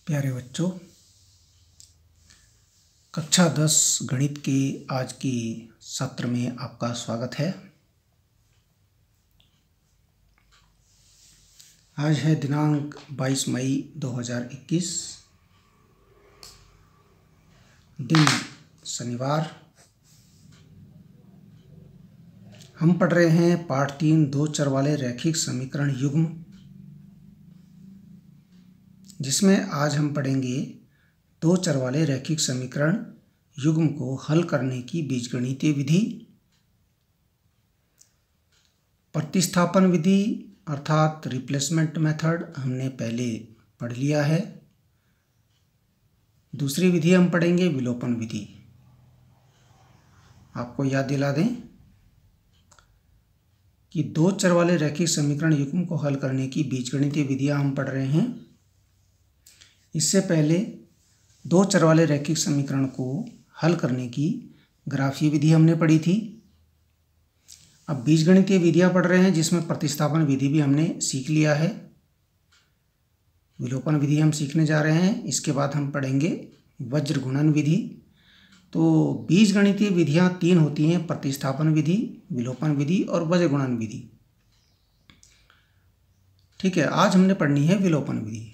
प्यारे बच्चों, कक्षा 10 गणित के आज की सत्र में आपका स्वागत है। आज है दिनांक 22 मई 2021, दिन शनिवार। हम पढ़ रहे हैं पाठ 3 दो चर वाले रैखिक समीकरण युग्म, जिसमें आज हम पढ़ेंगे दो चर वाले रैखिक समीकरण युग्म को हल करने की बीजगणितीय विधि। प्रतिस्थापन विधि अर्थात रिप्लेसमेंट मेथड हमने पहले पढ़ लिया है। दूसरी विधि हम पढ़ेंगे विलोपन विधि। आपको याद दिला दें कि दो चर वाले रैखिक समीकरण युग्म को हल करने की बीजगणितीय विधियां हम पढ़ रहे हैं। इससे पहले दो चर वाले रैखिक समीकरण को हल करने की ग्राफीय विधि हमने पढ़ी थी। अब बीजगणितीय विधियां पढ़ रहे हैं, जिसमें प्रतिस्थापन विधि भी हमने सीख लिया है। विलोपन विधि हम सीखने जा रहे हैं। इसके बाद हम पढ़ेंगे वज्र गुणन विधि। तो बीजगणितीय विधियां 3 होती हैं: प्रतिस्थापन विधि, विलोपन विधि और वज्र गुणन विधि। ठीक है, आज हमने पढ़नी है विलोपन विधि।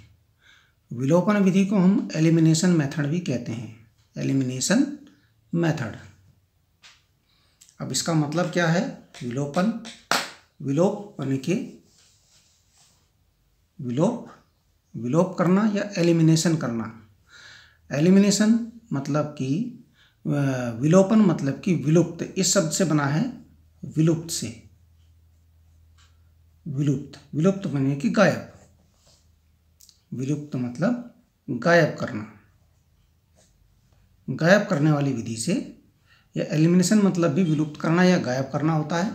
विलोपन विधि को हम एलिमिनेशन मेथड भी कहते हैं। Elimination method. अब इसका मतलब क्या है? विलोपन, विलोप यानी कि विलोप करना या एलिमिनेशन करना। एलिमिनेशन मतलब कि विलोपन मतलब कि विलुप्त। इस शब्द से बना है विलुप्त से। विलुप्त माने कि गायब। विलुप्त मतलब गायब करना, गायब करने वाली विधि से। या एलिमिनेशन मतलब भी विलुप्त करना या गायब करना होता है,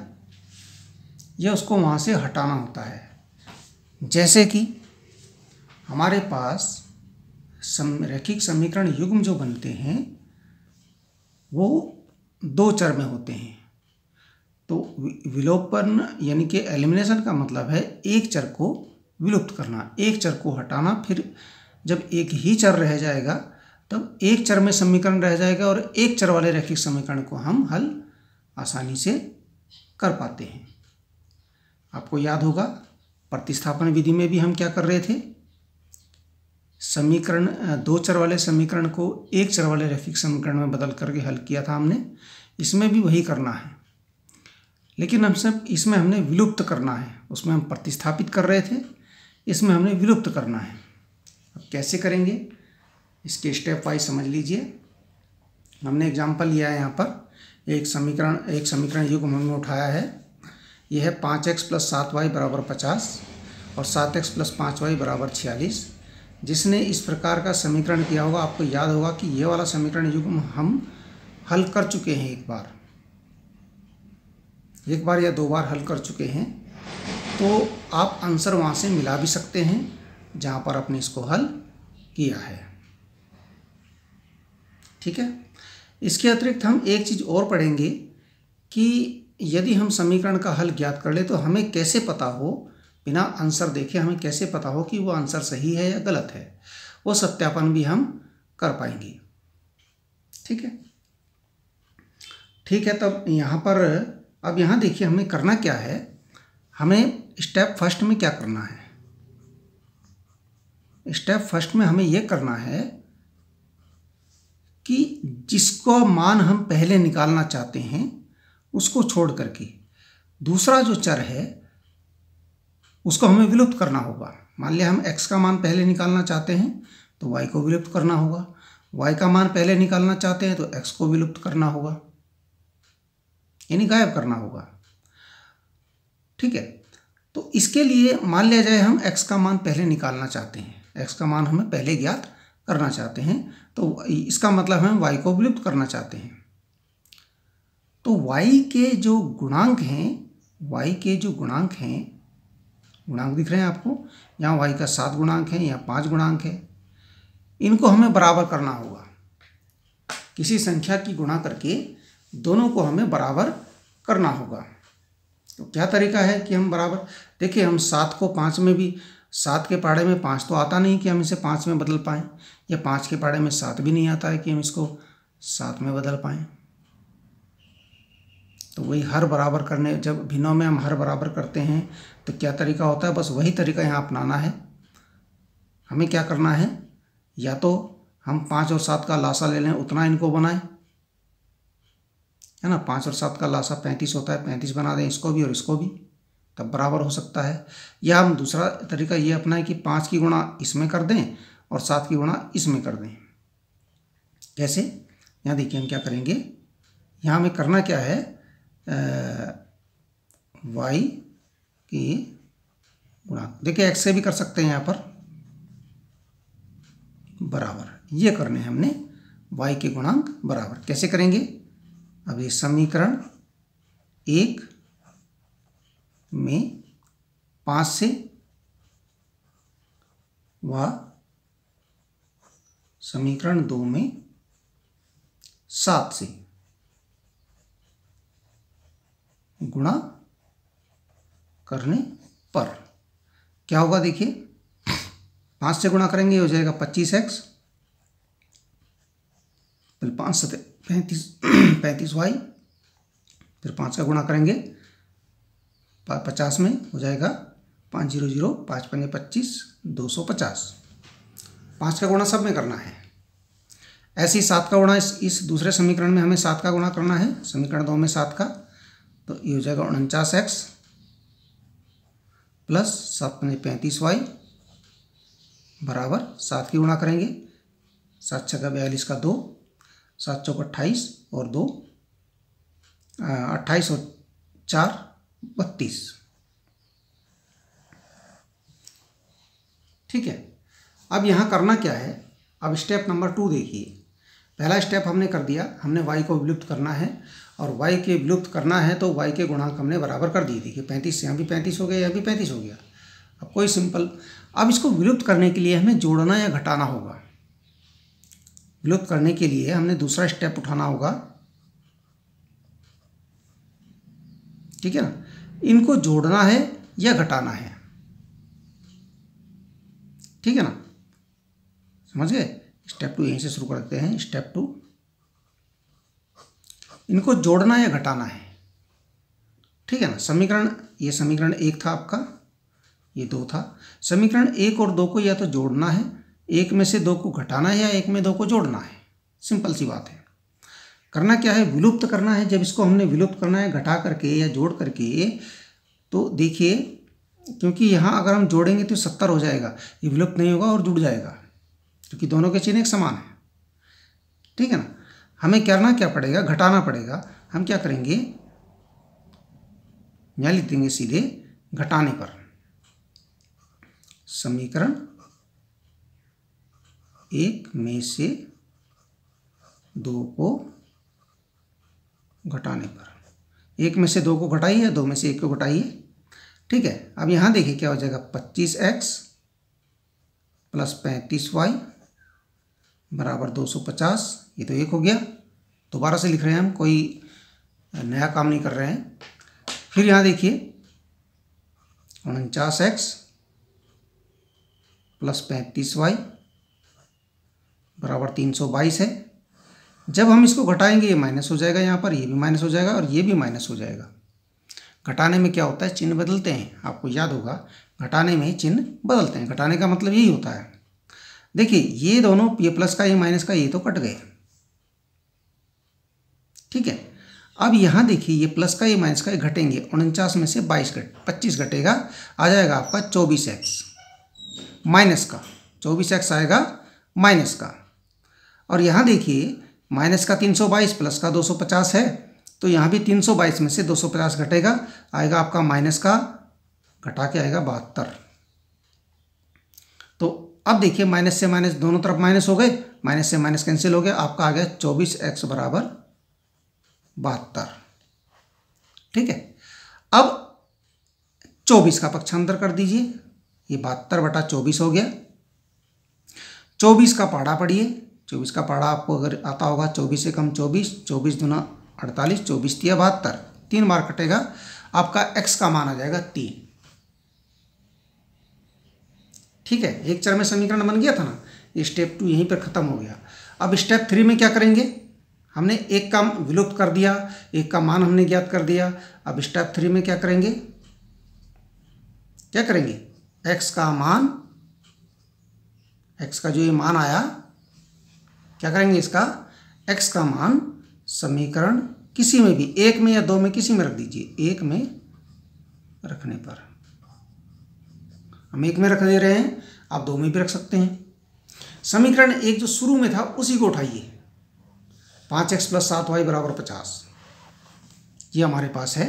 या उसको वहाँ से हटाना होता है। जैसे कि हमारे पास रैखिक समीकरण युग्म जो बनते हैं वो दो चर में होते हैं। तो विलोपन यानी कि एलिमिनेशन का मतलब है एक चर को विलुप्त करना, एक चर को हटाना। फिर जब एक ही चर रह जाएगा तब एक चर में समीकरण रह जाएगा और एक चर वाले रैखिक समीकरण को हम हल आसानी से कर पाते हैं। आपको याद होगा प्रतिस्थापन विधि में भी हम क्या कर रहे थे? समीकरण, दो चर वाले समीकरण को एक चर वाले रैखिक समीकरण में बदल करके हल किया था हमने। इसमें भी वही करना है, लेकिन इसमें हमने विलुप्त करना है। उसमें हम प्रतिस्थापित कर रहे थे, इसमें हमने विलुप्त करना है। अब कैसे करेंगे इसके स्टेप वाइज समझ लीजिए। हमने एग्जाम्पल लिया है यहाँ पर। एक समीकरण युग्म हमने उठाया है। यह है 5x + 7y = 50 और 7x + 5y = 46। जिसने इस प्रकार का समीकरण किया होगा, आपको याद होगा कि ये वाला समीकरण युग्म हम हल कर चुके हैं एक बार या दो बार हल कर चुके हैं। तो आप आंसर वहाँ से मिला भी सकते हैं जहाँ पर आपने इसको हल किया है। ठीक है। इसके अतिरिक्त हम एक चीज़ और पढ़ेंगे कि यदि हम समीकरण का हल ज्ञात कर ले तो हमें कैसे पता हो, बिना आंसर देखे हमें कैसे पता हो कि वो आंसर सही है या गलत है। वो सत्यापन भी हम कर पाएंगे। ठीक है। ठीक है, तब यहाँ पर अब यहाँ देखिए हमें करना क्या है। हमें स्टेप फर्स्ट में क्या करना है? स्टेप फर्स्ट में हमें यह करना है कि जिसको मान हम पहले निकालना चाहते हैं उसको छोड़ करके दूसरा जो चर है उसको हमें विलुप्त करना होगा। मान लिया हम x का मान पहले निकालना चाहते हैं तो y को विलुप्त करना होगा। y का मान पहले निकालना चाहते हैं तो x को विलुप्त करना होगा, यानी गायब करना होगा। ठीक है। तो इसके लिए मान लिया जाए हम x का मान पहले निकालना चाहते हैं, x का मान हमें पहले ज्ञात करना चाहते हैं, तो इसका मतलब हम y को विलुप्त करना चाहते हैं। तो y के जो गुणांक हैं, गुणांक दिख रहे हैं आपको, यहाँ y का 7 गुणांक है, यहाँ 5 गुणांक है। इनको हमें बराबर करना होगा। किसी संख्या की गुणा करके दोनों को हमें बराबर करना होगा। तो क्या तरीका है कि हम बराबर, देखिए हम 7 को 5 में भी 7 के पहाड़े में 5 तो आता नहीं कि हम इसे 5 में बदल पाएँ, या 5 के पहाड़े में 7 भी नहीं आता है कि हम इसको 7 में बदल पाएँ। तो वही हर बराबर करने, जब भिन्नों में हम हर बराबर करते हैं तो क्या तरीका होता है, बस वही तरीका यहाँ अपनाना है। हमें क्या करना है, या तो हम 5 और 7 का लासा ले लें, उतना इनको बनाएं, है ना। 5 और 7 का लासा 35 होता है, 35 बना दें इसको भी और इसको भी, तब बराबर हो सकता है। या हम दूसरा तरीका ये अपनाएं कि 5 की गुणा इसमें कर दें और 7 की गुणा इसमें कर दें। कैसे, यहाँ देखिए हम क्या करेंगे, यहाँ हमें करना क्या है, y की गुणा, देखिए x से भी कर सकते हैं यहाँ पर, बराबर, ये करने हैं हमने y के गुणांक बराबर। कैसे करेंगे, अब ये समीकरण 1 में 5 से व समीकरण 2 में 7 से गुणा करने पर क्या होगा, देखिए 5 से गुणा करेंगे हो जाएगा 25x, फिर 5 से 35y, फिर 5 का गुणा करेंगे 50 में हो जाएगा 500, 5 पंजे 25, 250। 5 का गुणा सब में करना है। ऐसे ही 7 का गुणा इस दूसरे समीकरण में हमें 7 का गुणा करना है, समीकरण 2 में 7 का, तो ये हो जाएगा 49x प्लस 7 पंजे 35y बराबर 7 की गुणा करेंगे, 7 छक्का 42 का 2, 7 चौक 28 और 2 28 और 4 32। ठीक है, अब यहाँ करना क्या है, अब स्टेप नंबर 2 देखिए। पहला स्टेप हमने कर दिया, हमने y को विलुप्त करना है, और y के विलुप्त करना है तो y के गुणांक हमने बराबर कर दिए। देखिए 35 से यहाँ भी 35 हो गया, यहाँ भी 35 हो गया। अब कोई सिंपल, अब इसको विलुप्त करने के लिए हमें जोड़ना या घटाना होगा। विलुप्त करने के लिए हमने दूसरा स्टेप उठाना होगा, ठीक है ना। इनको जोड़ना है या घटाना है, ठीक है ना, समझ गए। स्टेप 2 यहीं से शुरू करते हैं। स्टेप 2, इनको जोड़ना या घटाना है, ठीक है ना। समीकरण, ये समीकरण 1 था आपका, ये 2 था। समीकरण 1 और 2 को या तो जोड़ना है, 1 में से 2 को घटाना है, या 1 में 2 को जोड़ना है। सिंपल सी बात है। करना क्या है, विलुप्त करना है। जब इसको हमने विलुप्त करना है घटा करके या जोड़ करके, तो देखिए क्योंकि यहाँ अगर हम जोड़ेंगे तो 70 हो जाएगा, ये विलुप्त नहीं होगा और जुड़ जाएगा, क्योंकि दोनों के चिन्ह एक समान है, ठीक है ना। हमें करना क्या पड़ेगा, घटाना पड़ेगा। हम क्या करेंगे, यहाँ लिख देंगे सीधे घटाने पर, समीकरण 1 में से 2 को घटाने पर, 1 में से 2 को घटाइए, 2 में से 1 को घटाइए, ठीक है। अब यहाँ देखिए क्या हो जाएगा, 25x प्लस 35y बराबर 250। ये तो 1 हो गया। दोबारा से लिख रहे हैं हम, कोई नया काम नहीं कर रहे हैं। फिर यहाँ देखिए 49x प्लस 35y बराबर 322 है। जब हम इसको घटाएंगे ये माइनस हो जाएगा, यहाँ पर ये भी माइनस हो जाएगा और ये भी माइनस हो जाएगा। घटाने में क्या होता है, चिन्ह बदलते हैं। आपको याद होगा, घटाने में चिन्ह बदलते हैं। घटाने का मतलब यही होता है। देखिए ये दोनों, ये प्लस का ये माइनस का, ये तो कट गए, ठीक है। अब यहाँ देखिए ये प्लस का ये माइनस का ये घटेंगे। 49 में से 25 घटेगा, आ जाएगा आपका 24x माइनस का, 24x आएगा माइनस का। और यहाँ देखिए माइनस का 322 प्लस का 250 है, तो यहाँ भी 322 में से 250 घटेगा, आएगा आपका माइनस का, घटा के आएगा 72। तो अब देखिए माइनस से माइनस दोनों तरफ माइनस हो गए, माइनस से माइनस कैंसिल हो गया, आपका आ गया 24x बराबर 72, ठीक है। अब 24 का पक्षांतर कर दीजिए, ये 72/24 हो गया। 24 का पहाड़ा पढ़िए, 24 का पहाड़ा आपको अगर आता होगा, 24 से कम 24, 24 दूना 48, 24 तिया 72, 3 बार कटेगा, आपका x का मान आ जाएगा 3, ठीक है, एक चर में समीकरण बन गया था ना, ये स्टेप 2 यहीं पर ख़त्म हो गया। अब स्टेप 3 में क्या करेंगे, हमने एक का विलुप्त कर दिया, एक का मान हमने ज्ञात कर दिया। अब स्टेप 3 में क्या करेंगे, x का मान, x का जो ये मान आया, क्या करेंगे, इसका x का मान समीकरण किसी में भी, एक में या दो में, किसी में रख दीजिए। एक में रखने पर, हम एक में रख दे रहे हैं, आप दो में भी रख सकते हैं। समीकरण एक जो शुरू में था उसी को उठाइए, 5x + 7y = 50। ये हमारे पास है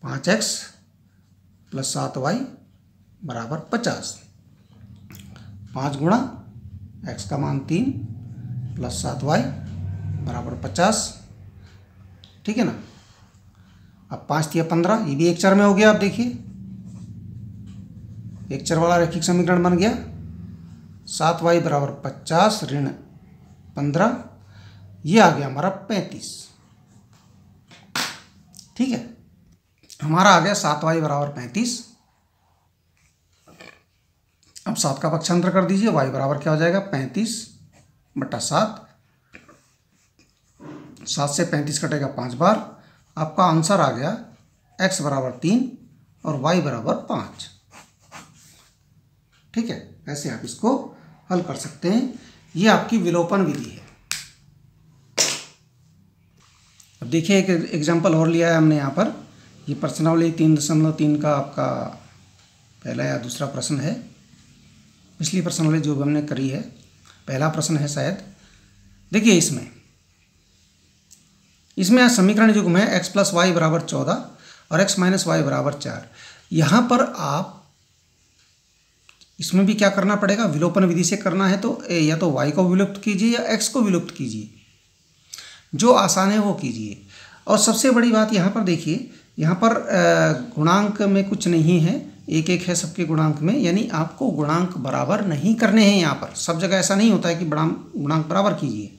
5x + 7y = 50। 5 गुणा x का मान 3 + 7y = 50, ठीक है ना। अब 5 × 15, ये भी एक चर में हो गया। आप देखिए एक चर वाला रैखिक समीकरण बन गया। 7y = 50 ऋण 15, ये आ गया हमारा 35, ठीक है। हमारा आ गया 7y = 35। अब 7 का पक्षांतर कर दीजिए, y बराबर क्या हो जाएगा, 35/7। 7 से 35 कटेगा 5 बार, आपका आंसर आ गया x = 3 और y = 5, ठीक है। ऐसे आप इसको हल कर सकते हैं। ये आपकी विलोपन विधि है। अब देखिए एक एग्जांपल और लिया है हमने यहाँ पर। ये प्रश्नावली 3.3 का आपका पहला या दूसरा प्रश्न है। पिछली प्रश्नावली जो हमने करी है, पहला प्रश्न है शायद। देखिए इसमें समीकरण युग्म है x + y = 14 और x - y = 4। यहाँ पर आप इसमें भी क्या करना पड़ेगा, विलोपन विधि से करना है तो या तो y को विलुप्त कीजिए या x को विलुप्त कीजिए, जो आसान है वो कीजिए। और सबसे बड़ी बात यहाँ पर देखिए, यहाँ पर गुणांक में कुछ नहीं है, एक एक है सबके गुणांक में, यानी आपको गुणांक बराबर नहीं करने हैं। यहाँ पर सब जगह ऐसा नहीं होता है कि गुणांक बराबर कीजिए।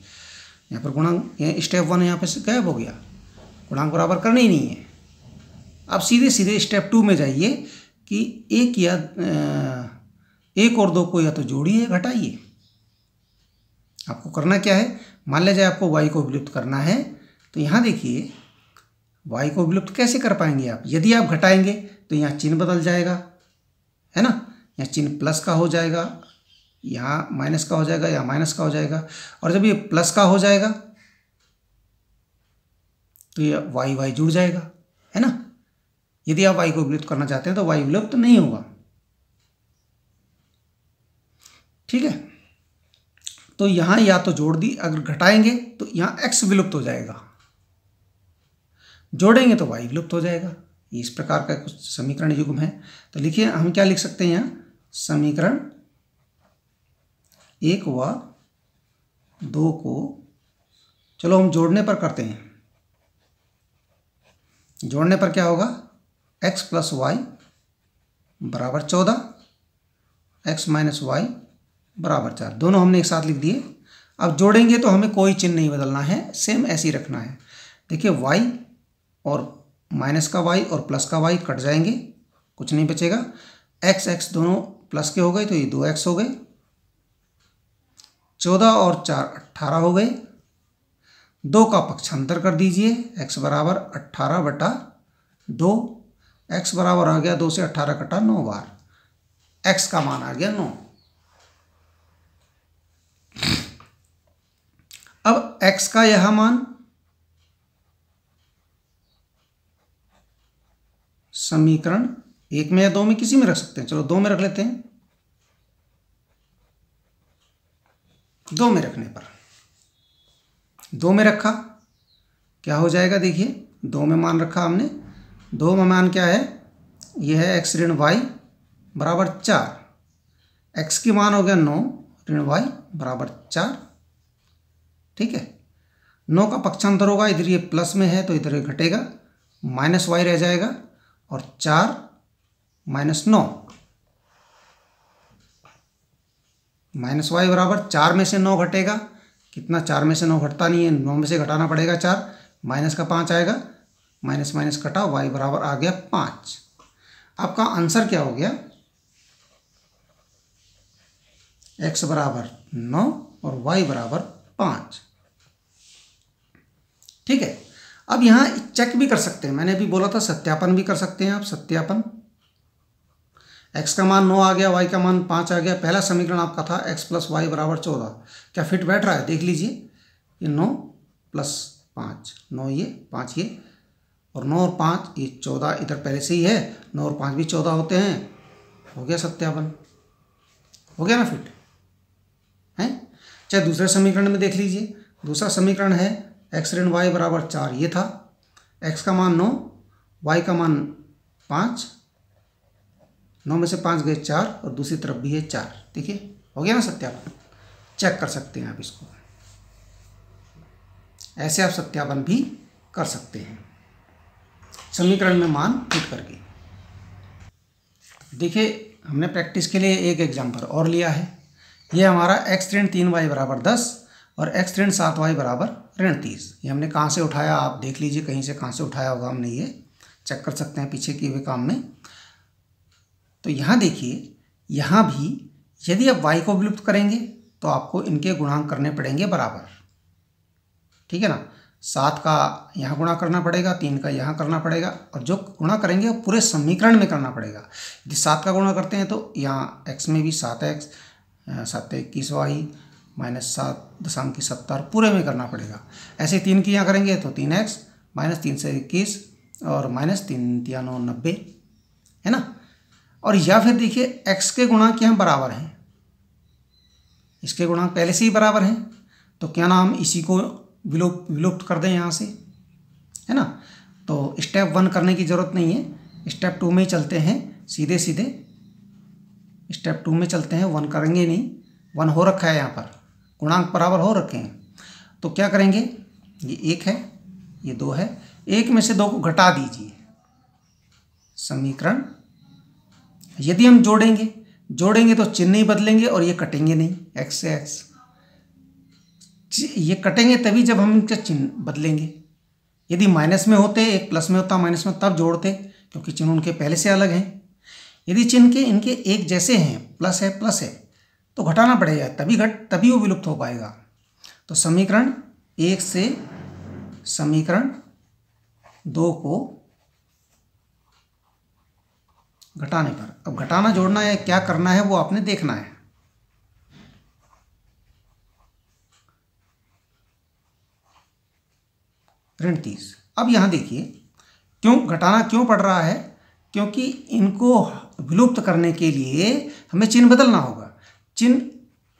यहाँ पर गुणांक, स्टेप 1 यहाँ पे गायब हो गया, गुणांक बराबर करने ही नहीं है। आप सीधे सीधे स्टेप 2 में जाइए कि एक और दो को या तो जोड़िए या घटाइए। आपको करना क्या है, मान लीजिए आपको y को विलुप्त करना है, तो यहाँ देखिए y को विलुप्त कैसे कर पाएंगे आप। यदि आप घटाएंगे तो यहाँ चिन्ह बदल जाएगा, है ना, यहाँ चिन्ह प्लस का हो जाएगा, यहाँ माइनस का हो जाएगा, या माइनस का हो जाएगा। और जब ये प्लस का हो जाएगा तो ये y जुड़ जाएगा, है ना। यदि आप y को विलुप्त करना चाहते हैं तो y विलुप्त नहीं होगा, ठीक है। तो यहाँ या तो जोड़ दी, अगर घटाएंगे तो यहाँ x विलुप्त हो जाएगा, जोड़ेंगे तो y विलुप्त हो जाएगा। इस प्रकार का कुछ समीकरण युग्म है। तो लिखिए, हम क्या लिख सकते हैं यहाँ, समीकरण 1 व 2 को चलो हम जोड़ने पर करते हैं। जोड़ने पर क्या होगा, x + y = 14, x - y = 4, दोनों हमने एक साथ लिख दिए। अब जोड़ेंगे तो हमें कोई चिन्ह नहीं बदलना है, सेम ऐसे ही रखना है। देखिए y और माइनस का y और प्लस का y कट जाएंगे, कुछ नहीं बचेगा। x दोनों प्लस के हो गए तो ये 2x हो गए। 14 और 4 18 हो गए। 2 का पक्षांतर कर दीजिए, x = 18/2, x बराबर आ गया 2 से 18 कटा 9 बार, x का मान आ गया 9। अब x का यह मान समीकरण 1 में या 2 में, किसी में रख सकते हैं। चलो 2 में रख लेते हैं। 2 में रखने पर, 2 में रखा क्या हो जाएगा, देखिए 2 में मान रखा हमने। 2 में मान क्या है, यह है x ऋण y = 4। x की मान हो गया 9 ऋण y = 4, ठीक है। 9 का पक्षांतर होगा, इधर ये प्लस में है तो इधर ये घटेगा, -y रह जाएगा, और 4 - 9, -y = 4 में से 9 घटेगा। कितना, 4 में से 9 घटता नहीं है, 9 में से घटाना पड़ेगा 4, माइनस का 5 आएगा, माइनस माइनस कटा, y बराबर आ गया 5। आपका आंसर क्या हो गया, x बराबर 9 और y बराबर 5। ठीक है, अब यहाँ चेक भी कर सकते हैं, मैंने अभी बोला था सत्यापन भी कर सकते हैं आप। सत्यापन, x का मान 9 आ गया, y का मान 5 आ गया। पहला समीकरण आपका था x प्लस वाई बराबर 14, क्या फिट बैठ रहा है? देख लीजिए, ये 9 प्लस 5, 9 ये 5 ये, और 9 और 5 ये 14 इधर पहले से ही है, 9 और 5 भी 14 होते हैं। हो गया सत्यापन, हो गया ना फिट है। चाहे दूसरे समीकरण में देख लीजिए, दूसरा समीकरण है x ऋण वाई बराबर 4, ये था। x का मान 9, y का मान 5, 9 में से 5 गए 4 और दूसरी तरफ भी है 4। देखिए हो गया ना सत्यापन। चेक कर सकते हैं आप इसको, ऐसे आप सत्यापन भी कर सकते हैं समीकरण में मान फिट करके। देखिए हमने प्रैक्टिस के लिए एक एग्जाम्पल और लिया है। ये हमारा x ऋण 3y बराबर 10 और x ऋण 7y बराबर ऋण 30। ये हमने कहाँ से उठाया आप देख लीजिए, कहीं से कहाँ से उठाया होगा हमने, ये चेक कर सकते हैं पीछे किए हुए काम में। तो यहाँ देखिए, यहाँ भी यदि आप y को विलुप्त करेंगे तो आपको इनके गुणांक करने पड़ेंगे बराबर। ठीक है ना, 7 का यहाँ गुणा करना पड़ेगा, 3 का यहाँ करना पड़ेगा, और जो गुणा करेंगे वो पूरे समीकरण में करना पड़ेगा। यदि 7 का गुणा करते हैं तो यहाँ x में भी 7x 7×21y माइनस 7.70 पूरे में करना पड़ेगा। ऐसे 3 की यहाँ करेंगे तो 3x माइनस 3 से 21 और माइनस 3 3 9 90, है ना। और या फिर देखिए x के गुणांक यहाँ बराबर हैं, इसके गुणांक पहले से ही बराबर हैं, तो क्या नाम इसी को विलुप्त कर दें यहाँ से, है ना। तो स्टेप 1 करने की ज़रूरत नहीं है, स्टेप 2 में ही चलते हैं, सीधे सीधे स्टेप 2 में चलते हैं। 1 करेंगे नहीं, 1 हो रखा है यहाँ पर, गुणांक बराबर हो रखे हैं। तो क्या करेंगे, ये 1 है, ये 2 है, 1 में से 2 को घटा दीजिए समीकरण। यदि हम जोड़ेंगे तो चिन्ह नहीं बदलेंगे और ये कटेंगे नहीं, x से x ये कटेंगे तभी जब हम इनका चिन्ह बदलेंगे। यदि माइनस में होते, एक प्लस में होता माइनस में, तब जोड़ते, क्योंकि चिन्ह उनके पहले से अलग हैं। यदि चिन्ह के इनके एक जैसे हैं, प्लस है तो घटाना पड़ेगा, तभी वो विलुप्त हो पाएगा। तो समीकरण 1 से समीकरण 2 को घटाने पर, अब घटाना जोड़ना है क्या करना है वो आपने देखना है। ऋण 30। अब यहाँ देखिए क्यों घटाना क्यों पड़ रहा है, क्योंकि इनको विलुप्त करने के लिए हमें चिन्ह बदलना होगा। चिन्ह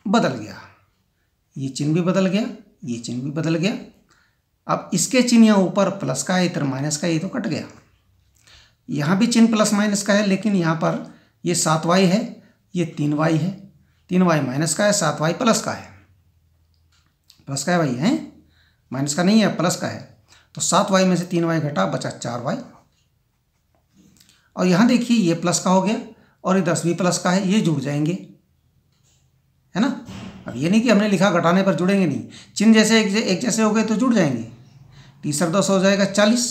बदल गया, ये चिन्ह भी बदल गया, ये चिन्ह भी बदल गया। अब इसके चिन्ह यहाँ ऊपर प्लस का है, इधर माइनस का है, ये तो कट गया। यहाँ भी चिन्ह प्लस माइनस का है, लेकिन यहाँ पर ये 7y है, ये 3y है, 3y माइनस का है, 7y प्लस का है। प्लस का है भाई, है माइनस का नहीं है, प्लस का है। तो 7y में से 3y घटा, बचा 4y। और यहाँ देखिए ये प्लस का हो गया और ये 10 भी प्लस का है, ये जुड़ जाएंगे, है ना। अब ये नहीं कि हमने लिखा घटाने पर जुड़ेंगे नहीं, चिन्ह जैसे एक जैसे हो गए तो जुड़ जाएंगे। 30 हो जाएगा 40,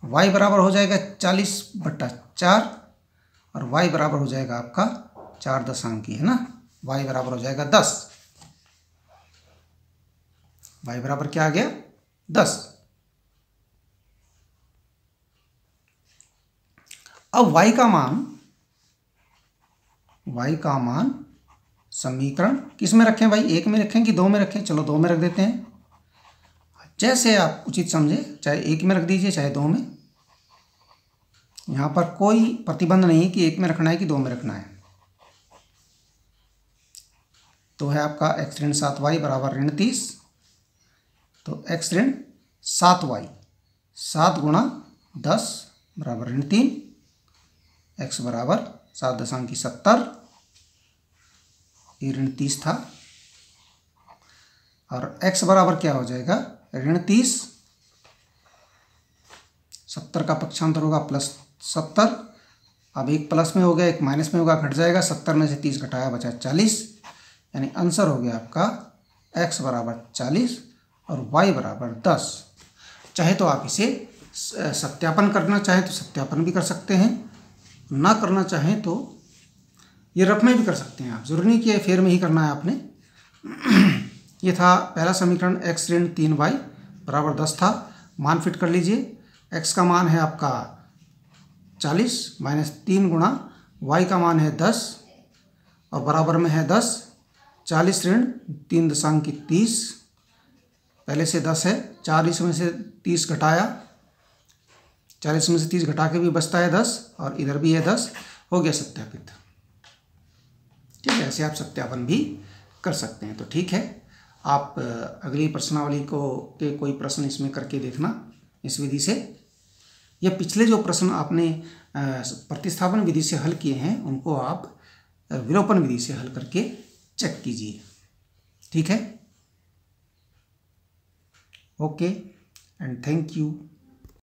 y बराबर हो जाएगा 40/4 और y बराबर हो जाएगा आपका 4 दशांकी, है ना। y बराबर हो जाएगा 10, y बराबर क्या आ गया 10। अब y का मान समीकरण किस में रखें भाई, 1 में रखें कि 2 में रखें? चलो 2 में रख देते हैं, जैसे आप उचित समझे, चाहे 1 में रख दीजिए चाहे 2 में। यहाँ पर कोई प्रतिबंध नहीं कि 1 में रखना है कि 2 में रखना है। तो है आपका x ऋण 7y बराबर ऋण 30। तो x ऋण 7y 7 गुणा 10 बराबर ऋण 3, x बराबर 7.70, ये ऋण 30 था। और x बराबर क्या हो जाएगा ऋण 30, 70 का पक्षांतर होगा +70। अब एक प्लस में हो गया, एक माइनस में होगा, घट जाएगा। 70 में से 30 घटाया, बचा 40, यानी आंसर हो गया आपका x बराबर 40 और y बराबर 10। चाहे तो आप इसे सत्यापन करना चाहें तो सत्यापन भी कर सकते हैं, ना करना चाहें तो ये रफ में भी कर सकते हैं आप, जरूरी नहीं कि फेयर में ही करना है आपने। ये था पहला समीकरण, x ऋण 3y बराबर 10 था। मान फिट कर लीजिए, x का मान है आपका 40 माइनस 3 गुणा y का मान है 10 और बराबर में है 10। 40 ऋण 3 दशांक 30, पहले से 10 है, 40 में से 30 घटाया, 40 में से 30 घटा के भी बचता है 10 और इधर भी है 10, हो गया सत्यापित। ठीक है, ऐसे आप सत्यापन भी कर सकते हैं। तो ठीक है, आप अगली प्रश्नावली के कोई प्रश्न इसमें करके देखना इस विधि से, या पिछले जो प्रश्न आपने प्रतिस्थापन विधि से हल किए हैं उनको आप विलोपन विधि से हल करके चेक कीजिए। ठीक है, ओके एंड थैंक यू।